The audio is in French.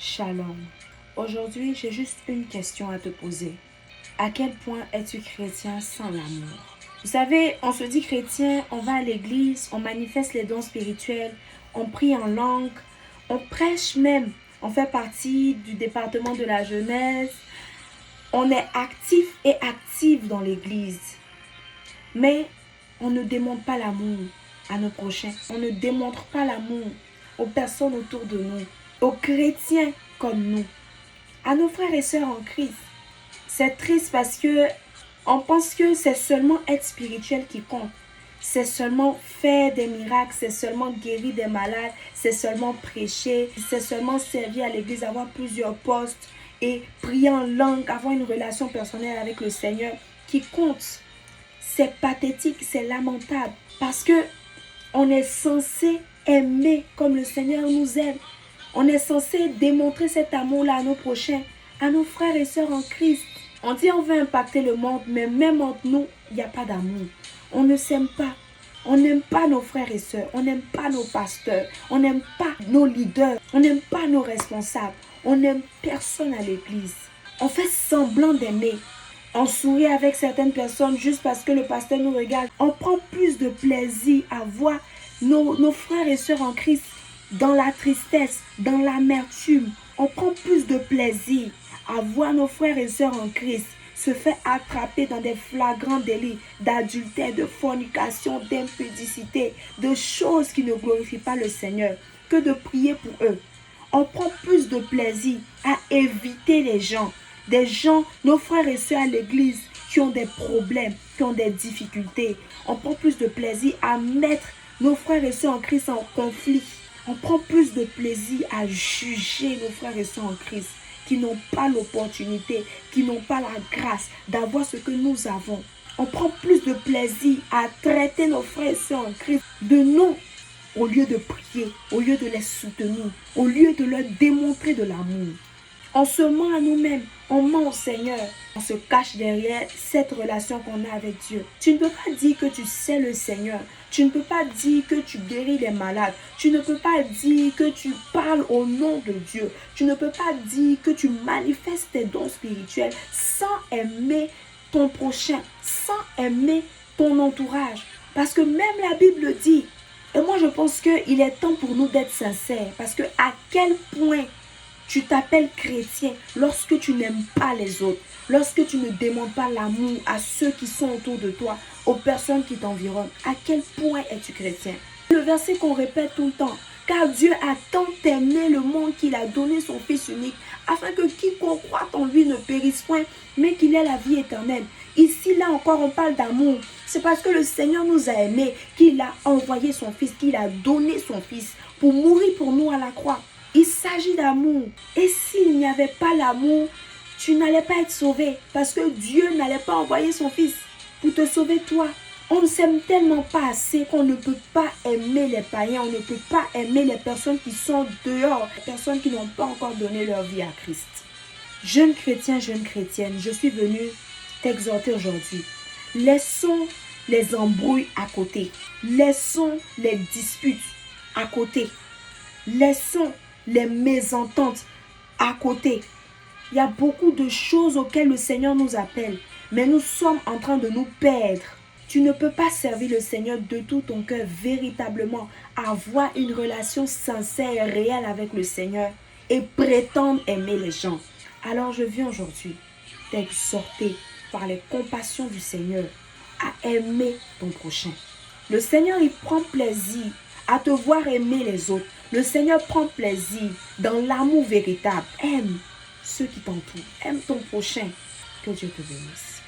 Shalom. Aujourd'hui, j'ai juste une question à te poser. À quel point es-tu chrétien sans l'amour? Vous savez, on se dit chrétien, on va à l'église, on manifeste les dons spirituels, on prie en langue, on prêche même, on fait partie du département de la jeunesse, on est actif et active dans l'église. Mais on ne démontre pas l'amour à nos prochains, on ne démontre pas l'amour aux personnes autour de nous, aux chrétiens comme nous, à nos frères et sœurs en Christ. C'est triste parce que on pense que c'est seulement être spirituel qui compte. C'est seulement faire des miracles, c'est seulement guérir des malades, c'est seulement prêcher, c'est seulement servir à l'église, avoir plusieurs postes et prier en langue, avoir une relation personnelle avec le Seigneur qui compte. C'est pathétique, c'est lamentable parce que on est censé aimer comme le Seigneur nous aime. On est censé démontrer cet amour-là à nos prochains, à nos frères et sœurs en Christ. On dit on veut impacter le monde, mais même entre nous, il n'y a pas d'amour. On ne s'aime pas. On n'aime pas nos frères et sœurs. On n'aime pas nos pasteurs. On n'aime pas nos leaders. On n'aime pas nos responsables. On n'aime personne à l'église. On fait semblant d'aimer. On sourit avec certaines personnes juste parce que le pasteur nous regarde. On prend plus de plaisir à voir nos frères et sœurs en Christ dans la tristesse, dans l'amertume. On prend plus de plaisir à voir nos frères et sœurs en Christ se faire attraper dans des flagrants délits d'adultère, de fornication, d'impudicité, de choses qui ne glorifient pas le Seigneur, que de prier pour eux. On prend plus de plaisir à éviter les gens, des gens, nos frères et sœurs à l'église qui ont des problèmes, qui ont des difficultés. On prend plus de plaisir à mettre nos frères et sœurs en Christ en conflit. On prend plus de plaisir à juger nos frères et sœurs en Christ qui n'ont pas l'opportunité, qui n'ont pas la grâce d'avoir ce que nous avons. On prend plus de plaisir à traiter nos frères et sœurs en Christ de non au lieu de prier, au lieu de les soutenir, au lieu de leur démontrer de l'amour. On se ment à nous-mêmes, on ment au Seigneur. On se cache derrière cette relation qu'on a avec Dieu. Tu ne peux pas dire que tu sais le Seigneur. Tu ne peux pas dire que tu guéris les malades. Tu ne peux pas dire que tu parles au nom de Dieu. Tu ne peux pas dire que tu manifestes tes dons spirituels sans aimer ton prochain, sans aimer ton entourage. Parce que même la Bible dit, et moi je pense qu'il est temps pour nous d'être sincères. Parce que à quel point tu t'appelles chrétien lorsque tu n'aimes pas les autres, lorsque tu ne demandes pas l'amour à ceux qui sont autour de toi, aux personnes qui t'environnent. À quel point es-tu chrétien? Le verset qu'on répète tout le temps. Car Dieu a tant aimé le monde qu'il a donné son Fils unique, afin que quiconque croit en lui ne périsse point, mais qu'il ait la vie éternelle. Ici, là encore, on parle d'amour. C'est parce que le Seigneur nous a aimés qu'il a envoyé son Fils, qu'il a donné son Fils pour mourir pour nous à la croix. Il s'agit d'amour. Et s'il n'y avait pas l'amour, tu n'allais pas être sauvé. Parce que Dieu n'allait pas envoyer son Fils pour te sauver toi. On ne s'aime tellement pas assez qu'on ne peut pas aimer les païens. On ne peut pas aimer les personnes qui sont dehors. Les personnes qui n'ont pas encore donné leur vie à Christ. Jeune chrétien, jeune chrétienne, je suis venue t'exhorter aujourd'hui. Laissons les embrouilles à côté. Laissons les disputes à côté. Laissons les mésententes à côté. Il y a beaucoup de choses auxquelles le Seigneur nous appelle, mais nous sommes en train de nous perdre. Tu ne peux pas servir le Seigneur de tout ton cœur véritablement, avoir une relation sincère et réelle avec le Seigneur et prétendre aimer les gens. Alors je viens aujourd'hui t'exhorter par les compassions du Seigneur à aimer ton prochain. Le Seigneur, il prend plaisir à te voir aimer les autres. Le Seigneur prend plaisir dans l'amour véritable. Aime ceux qui t'entourent. Aime ton prochain. Que Dieu te bénisse.